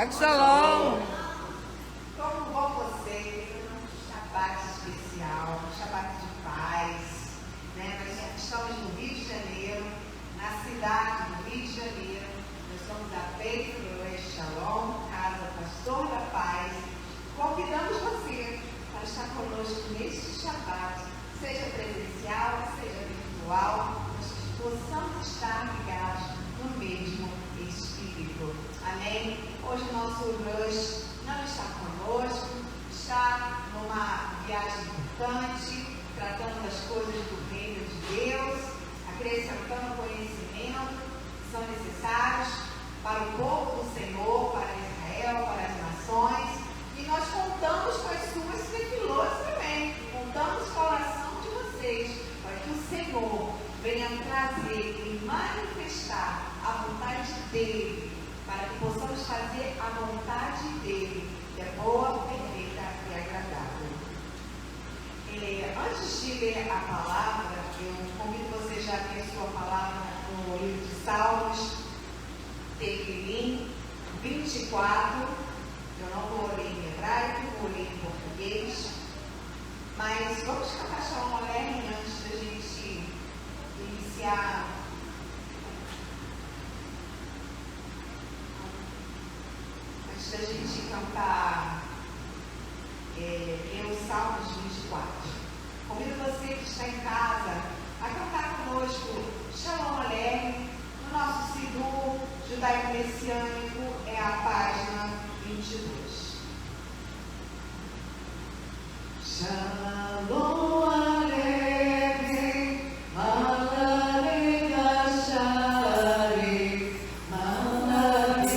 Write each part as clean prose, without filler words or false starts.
Shabbat Shalom. Como vão vocês? Um Shabbat especial, um Shabbat de paz. Né? Nós estamos no Rio de Janeiro, na cidade do Rio de Janeiro. Nós somos a Beit Shalom, Casa Pastor da Paz. Convidamos você para estar conosco neste Shabbat, seja presencial, seja virtual, nós possamos estar ligados no mesmo Espírito. Amém? Hoje o nosso Rush não está conosco, está numa viagem importante, tratando das coisas do reino de Deus, acrescentando conhecimento que são necessários para o povo do Senhor, para Israel, para as nações. E nós contamos com as suas tefilot também, contamos com a oração de vocês, para que o Senhor venha trazer e manifestar a vontade dEle, para que possamos fazer a vontade dEle, que é boa, perfeita e agradável. Antes de ler a palavra, eu convido você já a ter sua palavra no livro de Salmos, Tefilim 24. Eu não vou ler em hebraico, vou ler em português. Mas vamos cantar Shalom Aleichem antes da gente iniciar. Antes da gente cantar os Salmos 24. Convido você que está em casa a cantar conosco Shalom Aleichem. No nosso Sidur judaico-messiânico é a página 22. Shalom Aleichem, Malach Hashem, Malach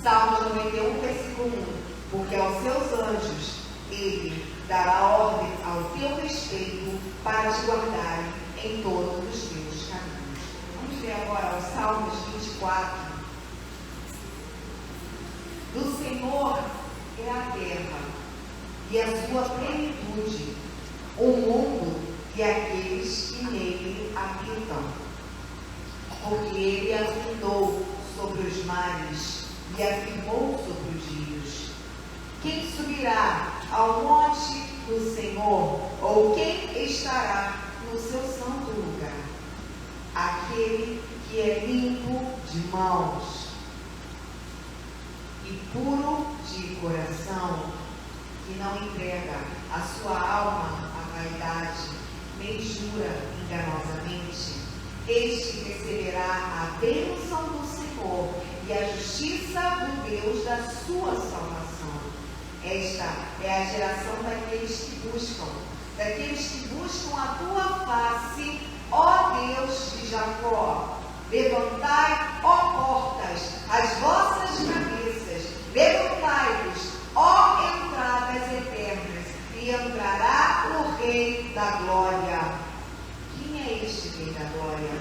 Salmos 91, versículo 1. Porque aos seus anjos ele dará ordem ao teu respeito para te guardarem em todos os teus caminhos. Vamos ver agora os Salmos 24. Do Senhor é a terra e a sua plenitude, o mundo e aqueles que nele habitam. Porque ele afundou sobre os mares e afirmou sobre os rios. Quem subirá ao monte do Senhor, ou quem estará no seu santo lugar? Aquele que é limpo de mãos e puro de coração, que não entrega a sua alma à vaidade, nem jura enganosamente. Este receberá a bênção do Senhor e a justiça do Deus da sua salvação. Esta é a geração daqueles que buscam a tua face, ó Deus de Jacó. Levantai, ó portas, as vossas cabeças, levantai-vos, ó entradas eternas, e entrará o Rei da Glória. Quem é este Rei da Glória?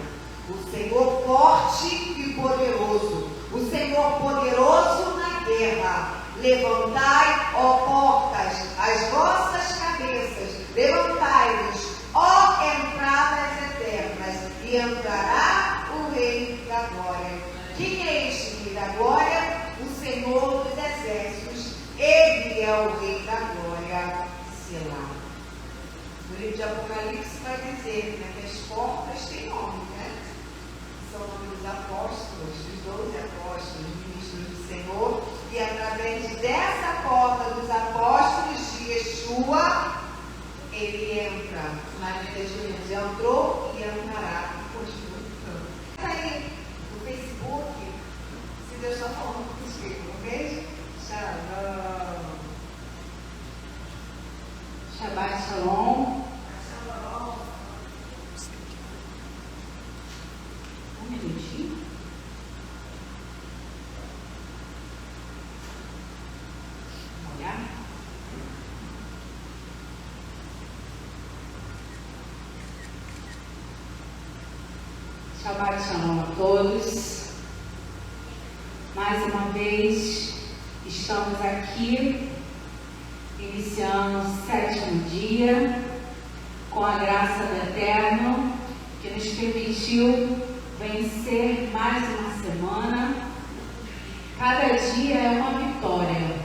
O Senhor forte e poderoso, o Senhor poderoso na guerra. Levantai, ó portas, as vossas cabeças, levantai-vos, ó entradas eternas, e entrará o Rei da Glória. Quem é este Rei da Glória? O Senhor dos Exércitos, ele é o Rei da Glória. Selá. No livro de Apocalipse vai dizer, né, que as portas têm nome, né? São o nome dos apóstolos, dos 12 apóstolos, ministros do Senhor, e através dessa porta dos apóstolos de Yeshua, ele entra na vida de Jesus. Entrou e entrará e continua entrando. Está aí no Facebook, se Deus está falando contigo, um beijo? Shalom. Shabbat Shalom. Um minutinho. Vamos olhar. Shabbat Shalom a todos. Mais uma vez estamos aqui iniciando o 7º dia, com a graça do Eterno, que nos permitiu vencer mais uma semana. Cada dia é uma vitória.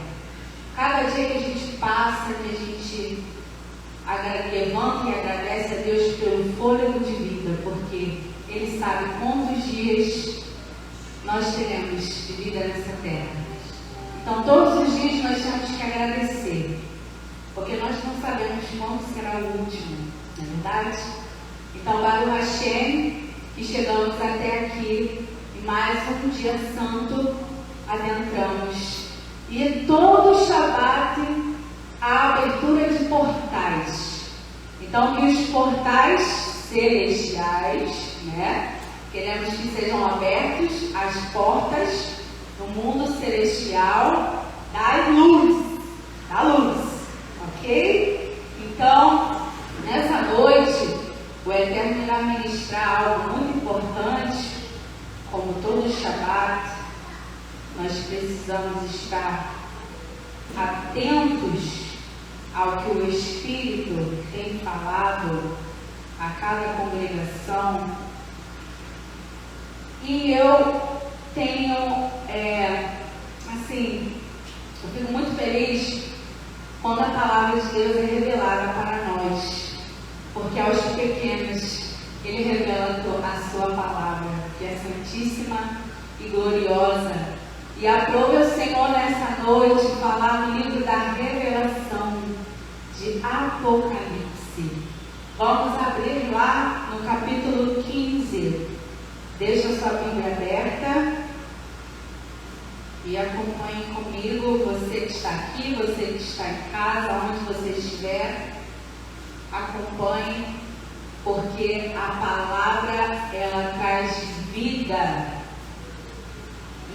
Cada dia que a gente passa, que a gente levanta e agradece a Deus pelo fôlego de vida, porque Ele sabe quantos dias nós teremos de vida nessa terra. Então, todos os dias nós temos que agradecer, porque nós não sabemos quando será o último, não é verdade? Então, Baruch Hashem, que chegamos até aqui, e mais um dia santo adentramos. E todo Shabbat há abertura de portais. Então, que os portais celestiais, né, queremos que sejam abertos as portas no mundo celestial da luz, ok? Então, nessa noite, o Eterno irá ministrar algo muito importante. Como todo Shabbat, nós precisamos estar atentos ao que o Espírito tem falado a cada congregação. E eu tenho, eu fico muito feliz quando a palavra de Deus é revelada para nós, porque aos pequenos Ele revela a sua palavra, que é santíssima e gloriosa. E aprove o Senhor nessa noite falar no livro da revelação de Apocalipse. Vamos abrir lá no capítulo 15. Deixa a sua Bíblia aberta e acompanhe comigo, você que está aqui, você que está em casa, onde você estiver, acompanhe, porque a palavra, ela traz vida.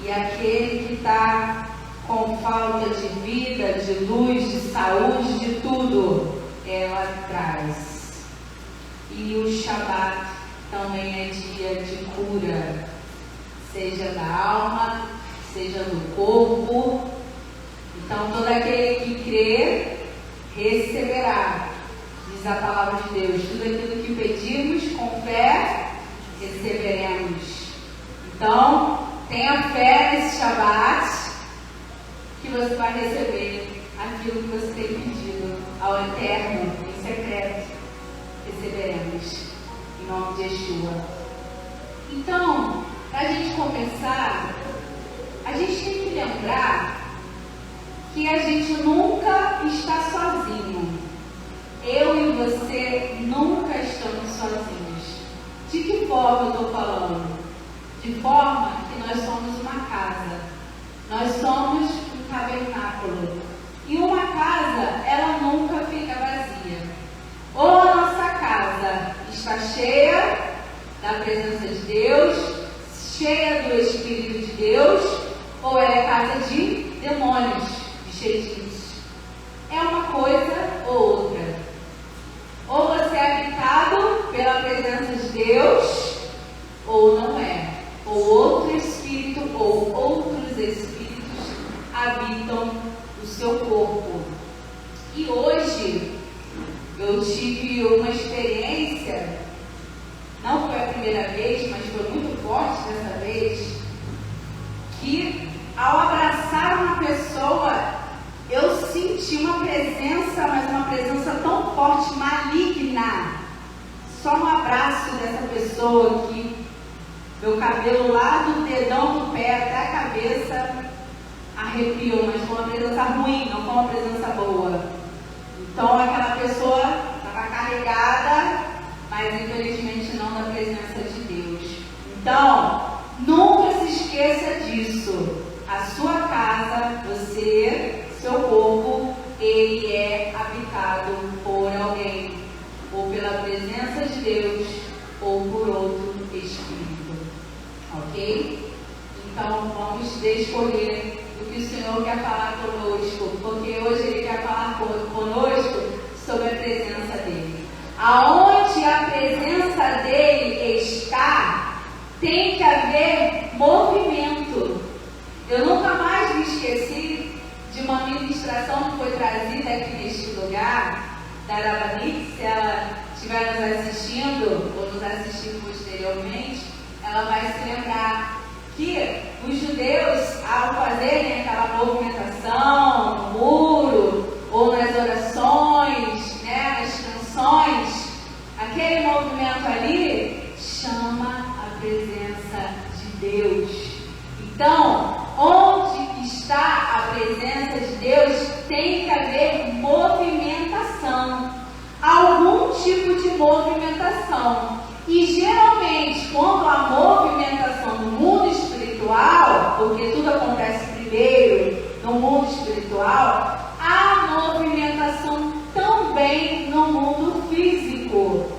E aquele que está com falta de vida, de luz, de saúde, de tudo, ela traz. E o Shabat também é dia de cura, seja da alma, seja do corpo. Então, todo aquele que crê, receberá, diz a palavra de Deus. Tudo aquilo que pedimos com fé, receberemos. Então, tenha fé nesse Shabat, que você vai receber aquilo que você tem pedido ao Eterno, em secreto. Receberemos, em nome de Yeshua. Então, para a gente começar, a gente tem que lembrar que a gente nunca está sozinho. Eu e você nunca estamos sozinhos. De que forma eu estou falando? De forma que nós somos uma casa. Nós somos um tabernáculo. E uma casa, ela nunca fica vazia. Ou a nossa casa está cheia da presença de Deus, cheia do Espírito de Deus, ou ela é casa de demônios, de cheios. É uma coisa ou outra. Ou você é habitado pela presença de Deus, ou não é. Ou outro espírito, ou outros espíritos habitam o seu corpo. E hoje eu tive uma experiência, não foi a primeira vez, mas foi muito forte dessa vez, que ao abraçar uma pessoa, eu senti uma presença, mas uma presença tão forte, maligna. Só um abraço dessa pessoa que meu cabelo lá do dedão do pé até a cabeça arrepiou, mas foi uma presença ruim, não foi uma presença boa. Então aquela pessoa estava carregada, mas infelizmente não da presença de Deus. Então, nunca se esqueça disso. A sua casa, você, seu corpo, ele é habitado por alguém, ou pela presença de Deus, ou por outro espírito. Ok? Então, vamos escolher o que o Senhor quer falar conosco, porque hoje Ele quer falar conosco sobre a presença dEle. Aonde a presença dEle está, tem que haver movimento. Eu nunca mais me esqueci de uma ministração que foi trazida aqui neste lugar, da Rabanit. Se ela estiver nos assistindo, ou nos assistir posteriormente, ela vai se lembrar que os judeus, ao fazerem aquela movimentação no muro, ou nas orações, nas canções, aquele movimento ali chama a presença de Deus. Então, onde está a presença de Deus, tem que haver movimentação, algum tipo de movimentação. E geralmente, quando a movimentação no mundo espiritual, porque tudo acontece primeiro no mundo espiritual, há movimentação também no mundo físico.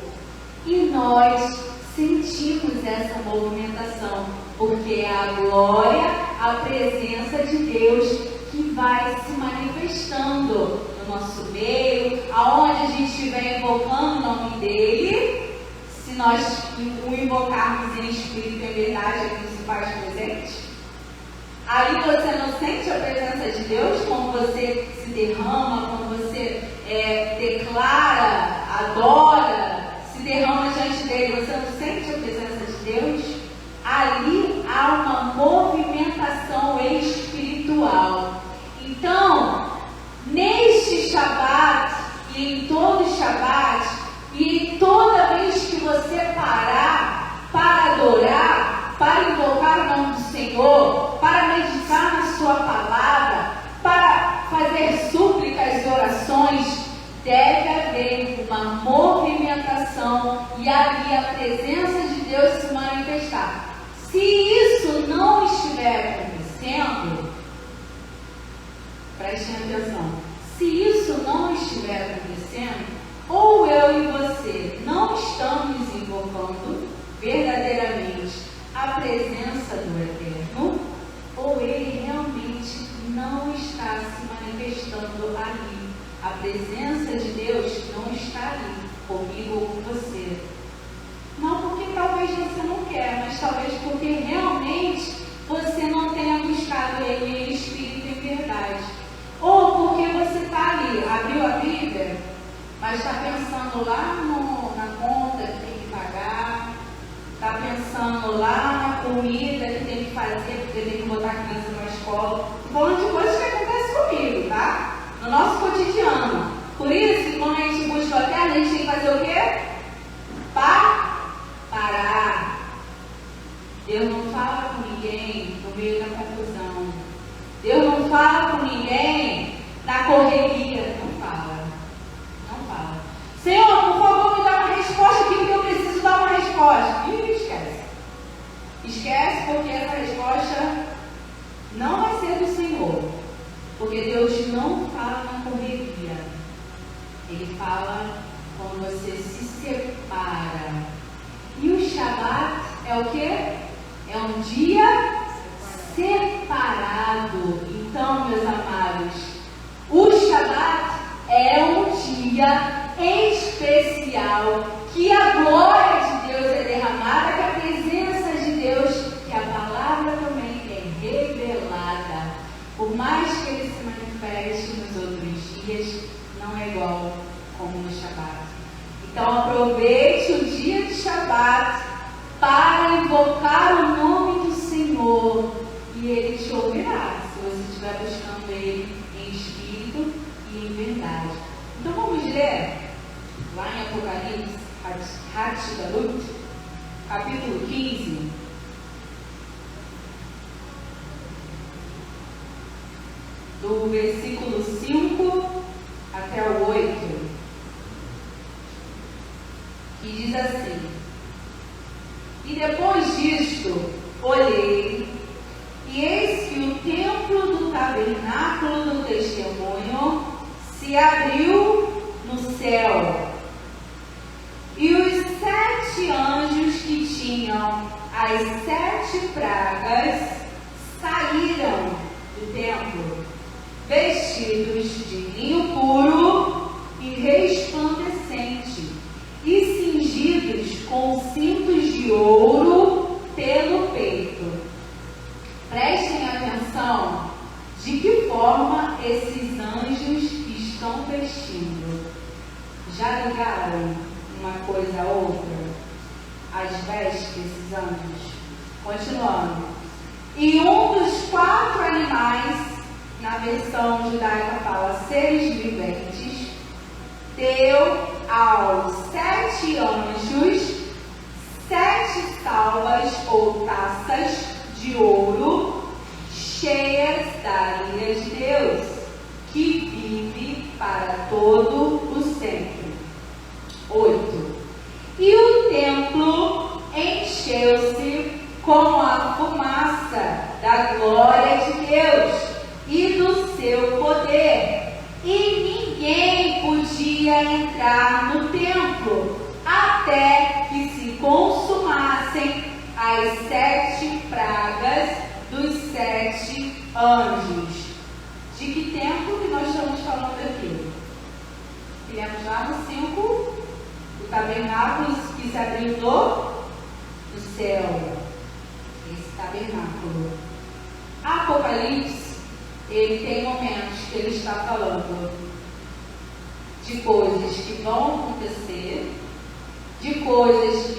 E nós sentimos essa movimentação, porque é a glória, a presença de Deus que vai se manifestando no nosso meio, aonde a gente estiver invocando o nome dEle. Se nós o invocarmos em espírito e em verdade, Ele se faz presente. Aí você não sente a presença de Deus quando você se derrama, quando você declara, adora, se derrama diante dele. Você não sente a presença de Deus? Ali há uma movimentação espiritual. Então, neste Shabat e em todo Shabat, e toda vez que você parar para adorar, para invocar o nome do Senhor, para meditar na sua palavra, para fazer súplicas e orações, deve haver uma movimentação e ali a presença de Deus se manifestar. Se isso não estiver acontecendo, prestem atenção, se isso não estiver acontecendo, ou eu e você não estamos invocando verdadeiramente a presença do Eterno, ou a presença de Deus não está ali comigo ou com você. Não porque talvez você não quer, mas talvez porque realmente você não tenha buscado Ele em espírito e em verdade. Ou porque você está ali, abriu a Bíblia, mas está pensando lá na conta que tem que pagar, está pensando lá na comida que tem que fazer, porque tem que botar a criança na escola. Estou falando de coisas que acontecem comigo, tá? No nosso cotidiano. Por isso, quando a gente busca a terra, a gente tem que fazer o quê? Parar. Deus não fala com ninguém no meio da confusão. Deus não fala com ninguém na correria. Não fala. Não fala. Senhor, por favor, me dá uma resposta aqui, porque eu preciso dar uma resposta. E esquece. Esquece, porque essa resposta não vai ser do Senhor. Porque Deus não fala na correria. Ele fala quando você se separa. E o Shabat é o quê? É um dia separado. Então, meus amados, o Shabat é um dia especial que a glória de Deus é derramada, que a presença de Deus, que a palavra também é revelada. Por mais que ele se manifeste nos outros dias, não é igual como no Shabat. Então aproveite o dia de Shabat para invocar o nome do Senhor e Ele te ouvirá, se você estiver buscando Ele em espírito e em verdade. Então vamos ler lá em Apocalipse, Hatshepsut, capítulo 15. Do versículo 5 até o 8, que diz assim: E depois disto olhei, e eis que o templo do tabernáculo do testemunho se abriu no céu, e os 7 anjos que tinham as 7 pragas saíram do templo, vestidos de linho puro e resplandecente, e cingidos com cintos de ouro pelo peito. Prestem atenção de que forma esses anjos estão vestindo. Já ligaram uma coisa a outra? As vestes desses anjos? Continuando. E um dos 4 animais, na versão judaica fala seres viventes, deu aos 7 anjos 7 salvas ou taças de ouro cheias da ira de Deus, que vive para todo o sempre. 8. E o templo encheu-se com a fumaça da glória de Deus e do seu poder, e ninguém podia entrar no templo até que se consumassem as 7 pragas dos 7 anjos. De que templo que nós estamos falando aqui? Temos lá no 5, o tabernáculo que se abriu no céu. Esse tabernáculo. Apocalipse, ele tem momentos que ele está falando de coisas que vão acontecer, de coisas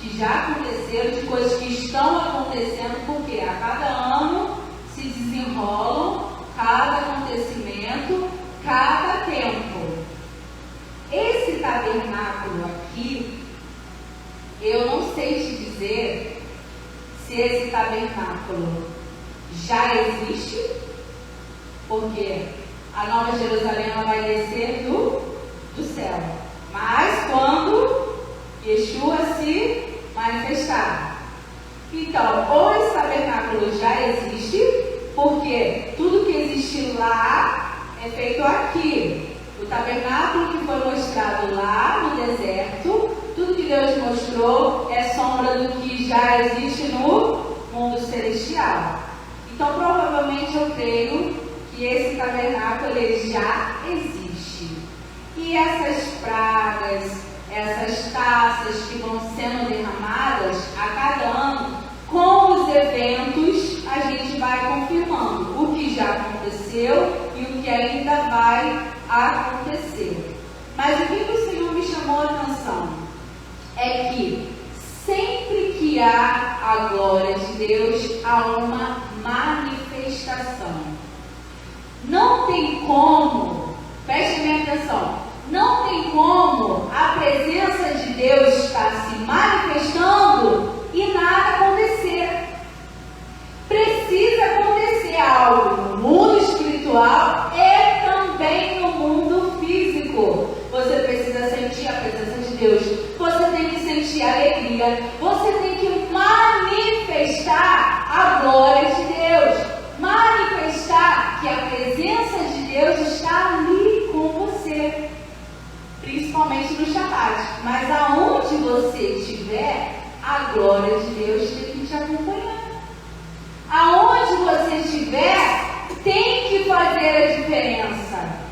que já aconteceram, de coisas que estão acontecendo, porque a cada ano se desenrolam cada acontecimento, cada tempo. Esse tabernáculo aqui, eu não sei te dizer se esse tabernáculo já existe, porque a Nova Jerusalém ela vai descer do céu. Mas quando Yeshua se manifestar. Então, ou esse tabernáculo já existe, porque tudo que existe lá é feito aqui. O tabernáculo que foi mostrado lá no deserto, tudo que Deus mostrou é sombra do que já existe no mundo celestial. Então, provavelmente eu creio que esse tabernáculo ele já existe. E essas pragas, essas taças que vão sendo derramadas a cada ano, com os eventos, a gente vai confirmando o que já aconteceu e o que ainda vai acontecer. Mas o que o Senhor me chamou a atenção é que sempre que há a glória de Deus, há uma manifestação. Não tem como, preste minha atenção, não tem como a presença de Deus estar se manifestando e nada acontecer. Precisa acontecer algo no mundo espiritual e também no mundo físico. Você precisa sentir a presença de Deus, você tem que sentir a alegria, você tem que manifestar a glória de Deus, manifestar que a presença de Deus está ali com você, principalmente no Shabat. Mas aonde você estiver, a glória de Deus tem que te acompanhar. Aonde você estiver, tem que fazer a diferença.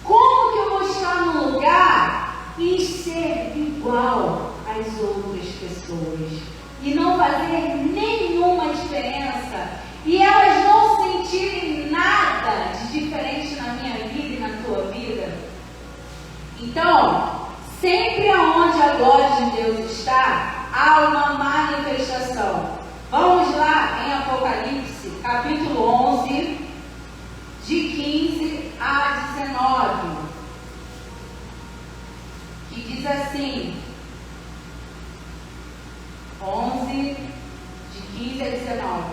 Como que eu vou estar num lugar e ser igual às outras pessoas e não fazer nenhuma diferença e elas não sentirem nada de diferente na minha vida e na tua vida? Então, sempre aonde a glória de Deus está, há uma manifestação. Vamos lá em Apocalipse, capítulo 11, de 15 a 19, que diz assim, 11, de 15 a 19.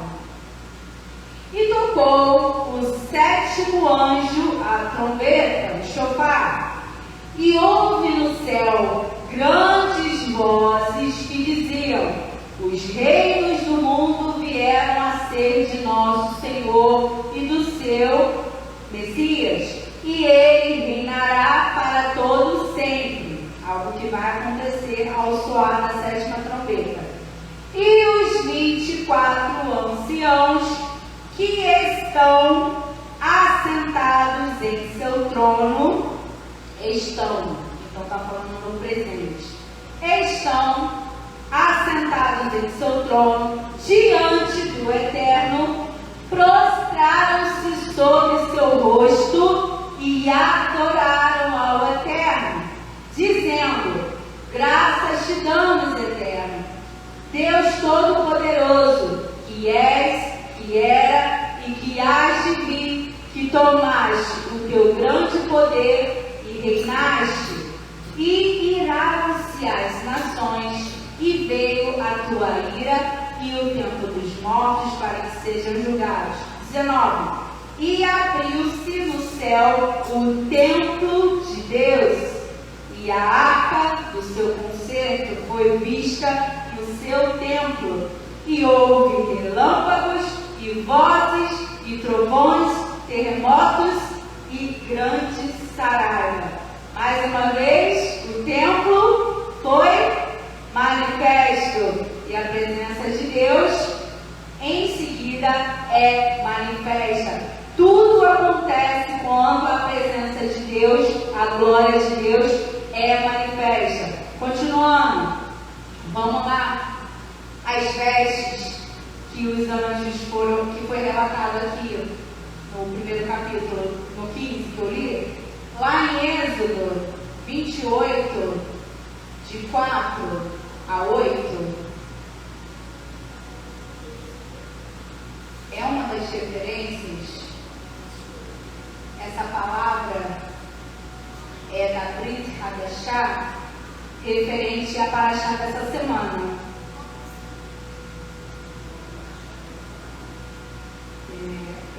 E tocou o sétimo anjo a trombeta, o shofar, e houve no céu grandes vozes que diziam: os reinos do mundo vieram a ser de nosso Senhor e do seu Messias, e ele reinará para todo sempre. Algo que vai acontecer ao soar da sétima trombeta. E os 24 anciãos que estão assentados em seu trono então está falando no presente, estão assentados em seu trono diante do Eterno, prostraram-se sobre seu rosto e adoraram ao Eterno, dizendo: graças te damos, Eterno, Deus Todo-Poderoso, que és, que era e que hás de vir, que tomaste o teu grande poder e reinaste, e iraram-se as nações, e veio a tua ira e o tempo dos mortos para que sejam julgados. 19. E abriu-se no céu o templo de Deus, e a arca do seu concerto foi vista no seu templo, e houve relâmpagos, e vozes, e trovões, terremotos, e grande saraiva. Mais uma vez, o templo foi manifesto, e a presença de Deus em seguida é manifesta. Tudo acontece quando a presença de Deus, a glória de Deus é manifesta. Continuando, vamos lá. As vestes que os anjos foram, que foi relatado aqui no primeiro capítulo, no 15 que eu li, lá em Êxodo 28, de 4 a 8, é uma das referências. Essa palavra é da Brit Hadashah, referente à Parashá dessa semana.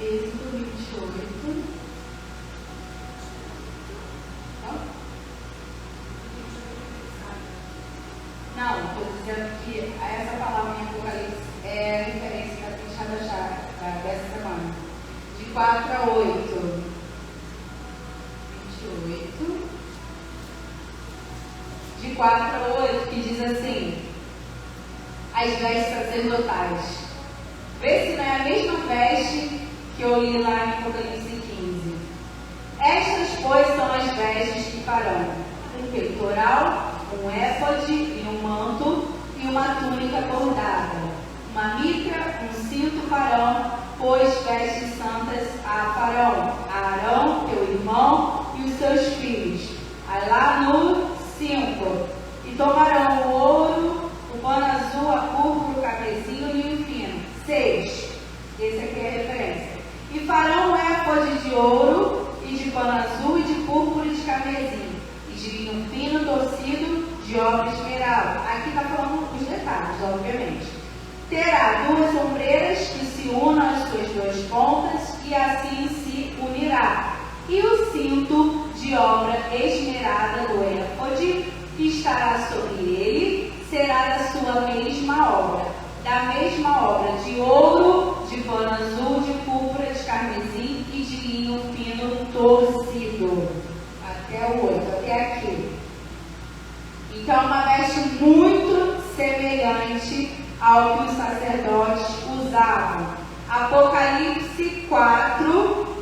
Êxodo 28. Não, estou dizendo que essa palavra em Apocalipse é referência da Brit Hadashah dessa semana. De 4 a 8. 28. De 4 a 8, que diz assim: as vestes sacerdotais. Vê se não é a mesma veste que eu li lá em Apocalipse 15. Estas, pois, são as vestes que Faraó: um peitoral, um éfode e um manto e uma túnica bordada, uma mitra, um cinto. Faraó pôs vestes santas a Faraó, a Arão, teu irmão, e os seus filhos. Aí lá no 5, e tomarão o ouro, o pano azul, a púrpura, o carmesim e o linho fino. 6, esse aqui é a referência. E farão um éfode de ouro e de pano azul e de púrpura e de carmesim, e de linho fino torcido de obra esmeralda. Aqui está falando os detalhes, obviamente. Terá 2 ombreiras que se unam às suas 2 pontas, e assim se unirá. E o cinto de obra esmerada do éfode que estará sobre ele será da sua mesma obra, da mesma obra de ouro, de pano azul, de púrpura, de carmesim e de linho fino torcido. Até o 8, até aqui. Então, é uma veste muito semelhante ao que os sacerdotes usavam. Apocalipse 4,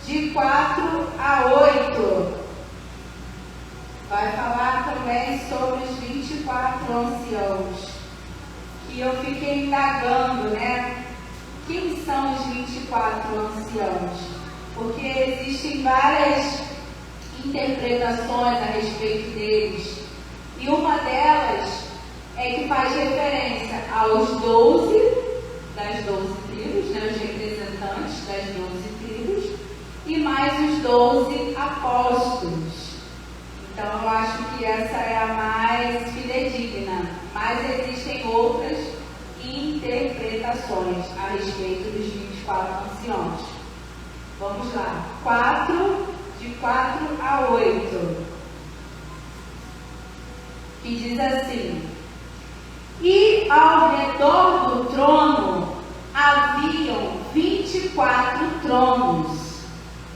de 4 a 8. Vai falar também sobre os 24 anciãos. Que eu fiquei indagando, né? Quem são os 24 anciãos? Porque existem várias interpretações a respeito deles. E uma delas é que faz referência aos 12 das 12 tribos, né, os representantes das 12 tribos, e mais os 12 apóstolos. Então eu acho que essa é a mais fidedigna, mas existem outras interpretações a respeito dos 24 anciãos. Vamos lá, 4, de 4 a 8, que diz assim: e ao redor do trono haviam 24 tronos,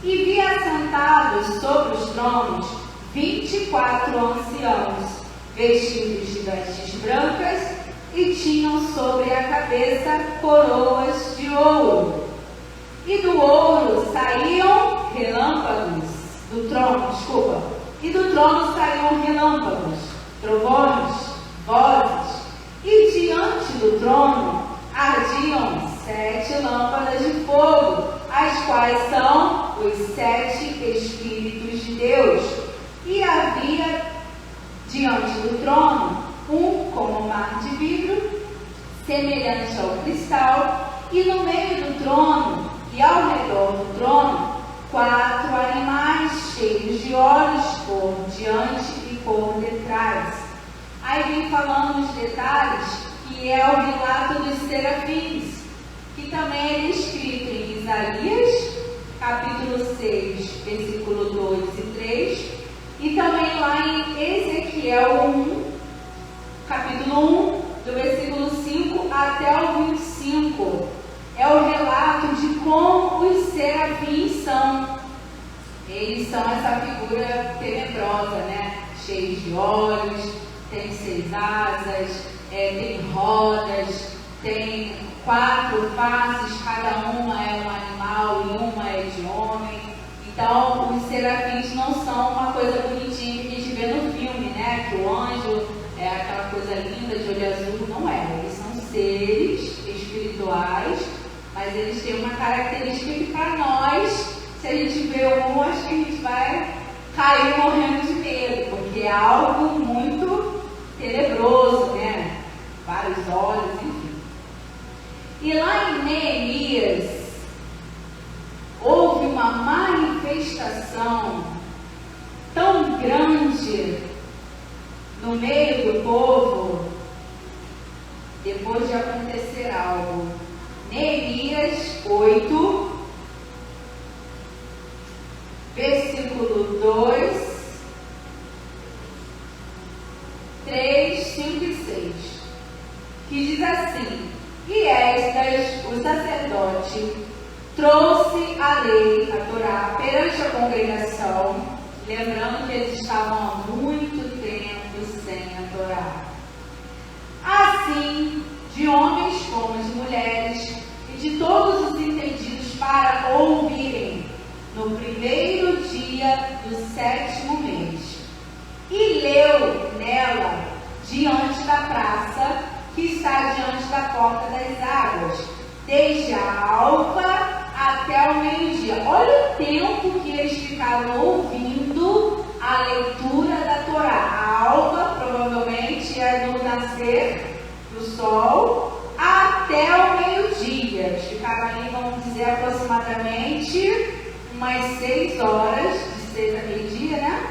e vi assentados sobre os tronos 24 anciãos, vestidos de vestes brancas, e tinham sobre a cabeça coroas de ouro. E do ouro saíam relâmpagos, e do trono saíam relâmpagos, trovões, vozes, e diante do trono ardiam 7 lâmpadas de fogo, as quais são os 7 Espíritos de Deus. E havia diante do trono um como mar de vidro, semelhante ao cristal, e no meio do trono e ao redor do trono 4 animais cheios de olhos, por diante e por detrás. Aí vem falando os detalhes, que é o relato dos serafins, que também é descrito em Isaías, capítulo 6, versículo 2 e 3, e também lá em Ezequiel 1, capítulo 1, do versículo 5 até o 25. É o relato de como os serafins são. Eles são essa figura tenebrosa, né? Cheios de olhos, tem 6 asas, tem rodas, tem 4 faces, cada uma é um animal e uma é de homem. Então, os serafins não são uma coisa bonitinha que a gente vê no filme, né? Que o anjo é aquela coisa linda de olho azul. Não é. Eles são seres espirituais, mas eles têm uma característica que para nós, se a gente vê um, acho que a gente vai cair morrendo de medo, porque é algo muito tenebroso, né? Vários olhos, enfim. E lá em Neemias, houve uma manifestação tão grande no meio do povo, depois de acontecer algo. Neemias 8, versículo 2, 3, 5 e 6, que diz assim: e Esdras, o sacerdote, trouxe a lei, a Torá, perante a congregação, lembrando que eles estavam há muito tempo sem a Torá. Assim, de homens como de mulheres, e de todos os entendidos, para ouvirem, no primeiro dia do 7º mês. eu nela, diante da praça, que está diante da porta das águas, desde a alva até o meio-dia. Olha o tempo que eles ficaram ouvindo a leitura da Torá. A alva provavelmente é do nascer do sol até o meio-dia. Eles ficaram ali, vamos dizer, aproximadamente umas 6 horas, de 6 a meio-dia, né?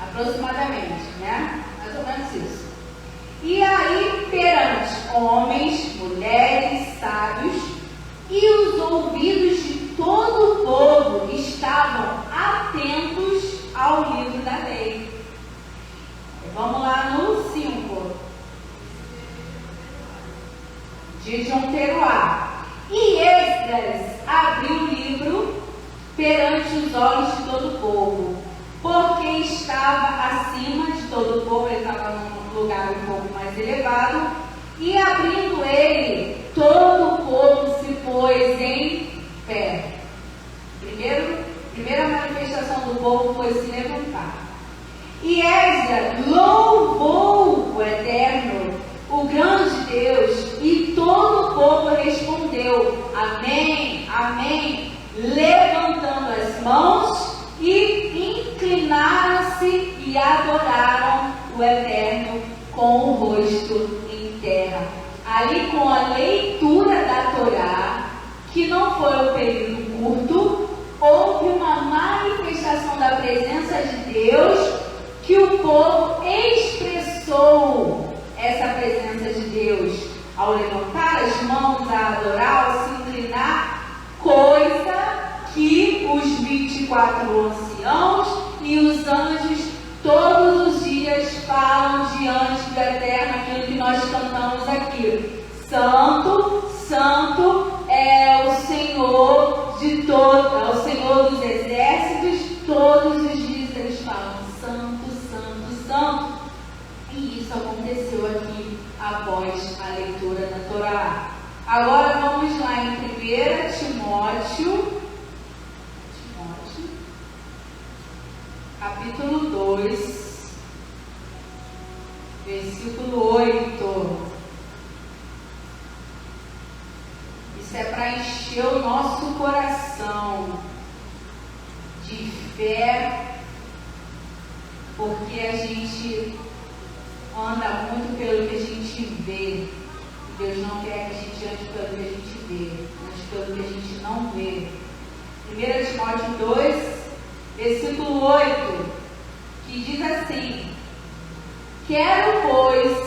Aproximadamente, né? Mais ou menos isso. E aí, perante homens, mulheres, sábios, e os ouvidos de todo o povo estavam atentos ao livro da lei. Vamos lá no 5. De João Teruá. E Esdras abriu o livro perante os olhos de todo o povo, porque estava acima de todo o povo, ele estava num lugar um pouco mais elevado, e abrindo ele, todo o povo se pôs em pé. Primeira manifestação do povo foi se levantar. E Esdras louvou o Eterno, o grande Deus, e todo o povo respondeu: Amém, Amém, levantando as mãos e inclinaram-se e adoraram o Eterno com o rosto em terra. Ali, com a leitura da Torá, que não foi um período curto, houve uma manifestação da presença de Deus, que o povo expressou essa presença de Deus ao levantar as mãos, a adorar, ao se inclinar, coisa que os 24 anciãos e os anjos todos os dias falam diante do Eterno, aquilo que nós cantamos aqui. Santo, Santo é o Senhor de todos, é o Senhor dos exércitos. Todos os dias eles falam Santo, Santo, Santo. E isso aconteceu aqui após a leitura da Torá. Agora vamos lá em 1 Timóteo, capítulo 2, versículo 8. Isso é para encher o nosso coração de fé, porque a gente anda muito pelo que a gente vê. Deus não quer que a gente ande pelo que a gente vê, mas pelo que a gente não vê. 1 Timóteo 2, versículo 8, que diz assim: Quero, pois,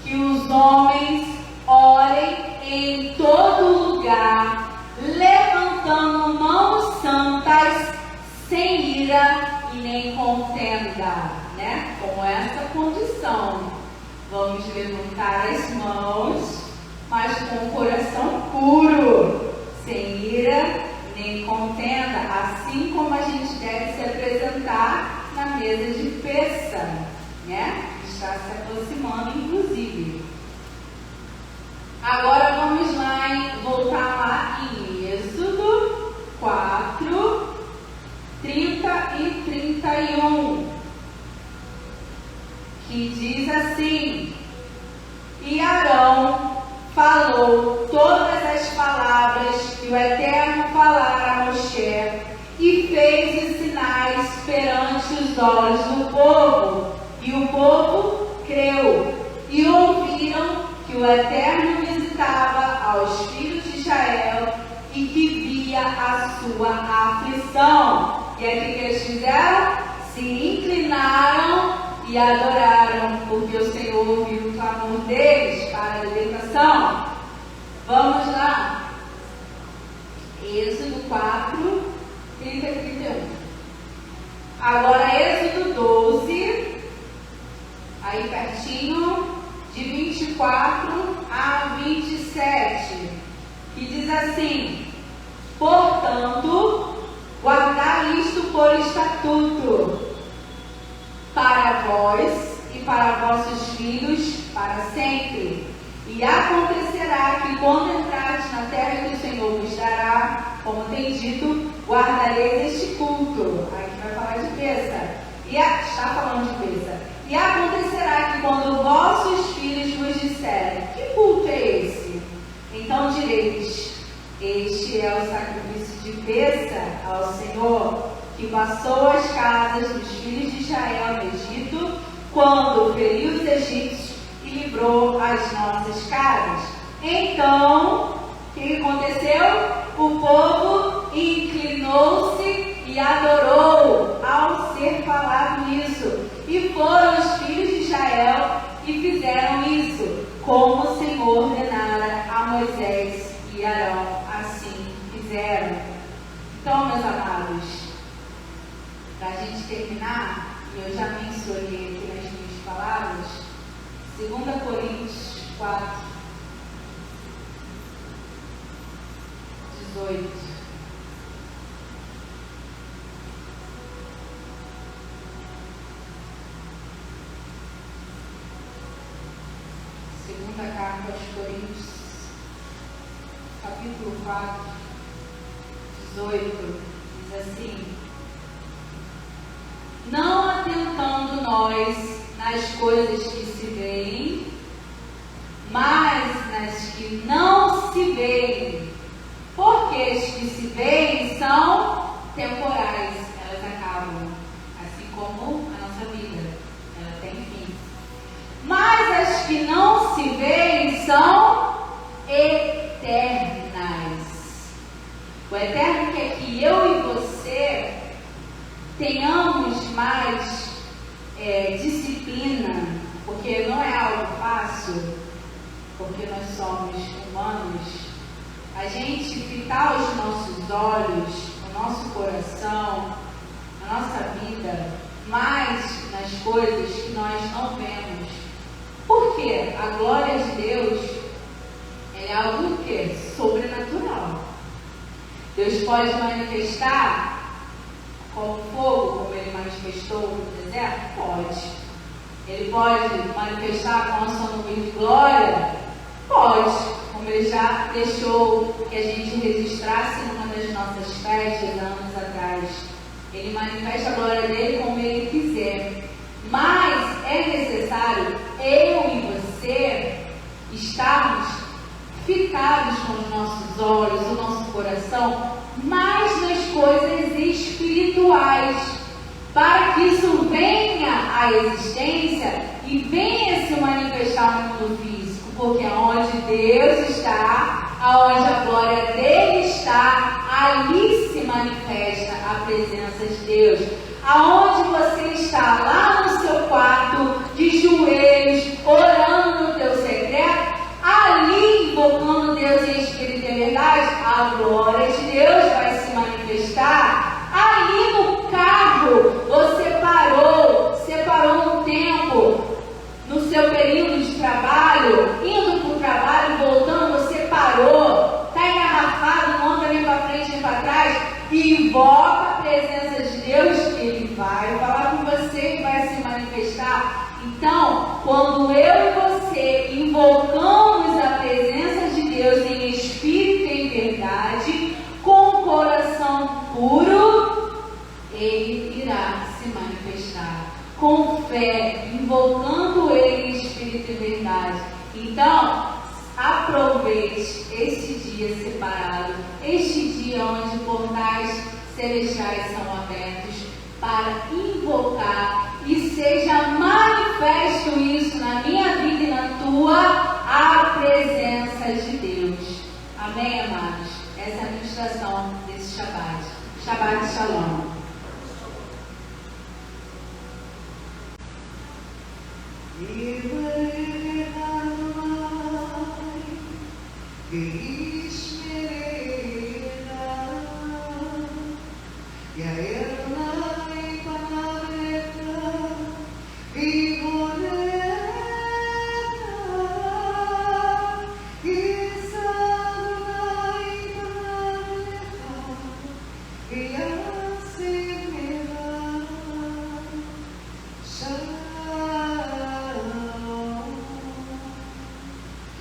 que os homens orem em todo lugar, levantando mãos santas, sem ira e nem contenda, né? Com essa condição, vamos levantar as mãos, mas com o coração puro, sem ira nem contenda, assim como a gente deve se apresentar na mesa de Pêssar, né? Está se aproximando, inclusive. Agora vamos lá, voltar lá em Êxodo 4, 30 e 31, que diz assim: E Arão falou todas as palavras que o Eterno falara a Moshe, e fez os sinais perante os olhos do povo, e o povo creu, e ouviram que o Eterno visitava aos filhos de Israel e que via a sua aflição. E aí o que eles fizeram? Se inclinaram e adoraram, porque o Senhor ouviu o clamor deles para a libertação. Vamos lá. Êxodo 4, 30 e 31. Agora Êxodo 12, aí pertinho, de 24 a 27, que diz assim: Portanto, guardai isto por estatuto para vós e para vossos filhos para sempre. E acontecerá que quando entrares na terra que o Senhor vos dará, como tem dito, guardareis este culto. Aí a gente vai falar de Pêssar. Está falando de Pêssar. E acontecerá que quando vossos filhos vos disserem: que culto é esse? Então direis: este é o sacrifício de peça ao Senhor, que passou as casas dos filhos de Israel no Egito, quando feriu os egípcios e livrou as nossas casas. Então, o que aconteceu? O povo inclinou-se e adorou ao ser falado isso. E foram os filhos de Israel e fizeram isso, como o Senhor ordenara a Moisés e Arão. Assim fizeram. Então, meus amados, para a gente terminar, e eu já mencionei aqui nas minhas palavras, 2 Coríntios 4, 18. Segunda carta aos Coríntios, capítulo 4, 18, diz assim: não atentando nós nas coisas que se veem, mas nas que não se veem, porque as que se veem são temporais, elas acabam, assim como a nossa vida, ela tem fim. Mas as que não se veem são eternas. O eterno quer que eu e você tenhamos mais disciplina, porque não é algo fácil, porque nós somos humanos. A gente fitar os nossos olhos, o nosso coração, a nossa vida, mais nas coisas que nós não vemos. Porque a glória de Deus é algo que? Sobrenatural. Deus pode manifestar como fogo, como ele manifestou no deserto? Pode. Ele pode manifestar com a sua nuvem de glória? Pode. Como ele já deixou que a gente registrasse numa das nossas festas anos atrás. Ele manifesta a glória dele como ele quiser. Mas é necessário eu e você estarmos fitados com os nossos olhos, o nosso coração, mais nas coisas espirituais, para que isso venha à existência e venha se manifestar no mundo físico, porque aonde Deus está, aonde a glória dele está, ali se manifesta a presença de Deus. Aonde você está, lá no seu quarto, de joelhos, orando no teu secreto, ali invocando Deus em espírito e verdade, a glória de Deus vai se manifestar. Ali no carro, você separou um tempo no seu período de trabalho, indo para o trabalho, voltando, você parou, está engarrafado, não anda nem para frente nem para trás, e invoca a presença de Deus, que Ele vai falar com você e vai se manifestar. Então, quando eu e você invocamos a presença de Deus em espírito e em verdade, com o coração puro, Ele irá se manifestar. Com fé, invocando Ele em espírito e verdade. Então, aproveite este dia separado, este dia onde portais celestiais são abertos, para invocar e seja manifesto isso na minha vida e na tua, a presença de Deus. Amém, amados? Essa é a ministração desse Shabbat. Shabbat Shalom.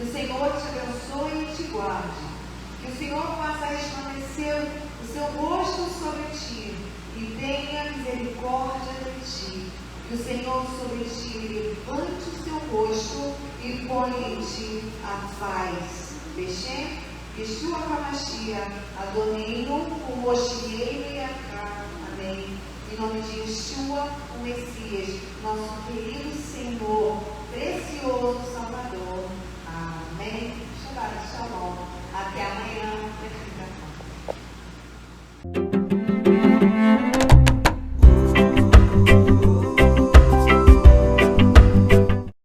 Que o Senhor te abençoe e te guarde. Que o Senhor faça resplandecer o seu rosto sobre ti e tenha misericórdia de ti. Que o Senhor sobre ti levante o seu rosto e ponha em ti a paz. Beshem, Yeshua HaMashiach, Adoneinu, o Moshiach e Akar. Amém. Em nome de Yeshua, o Messias, nosso querido Senhor, precioso Salvador. Amém. Shabbat Shalom.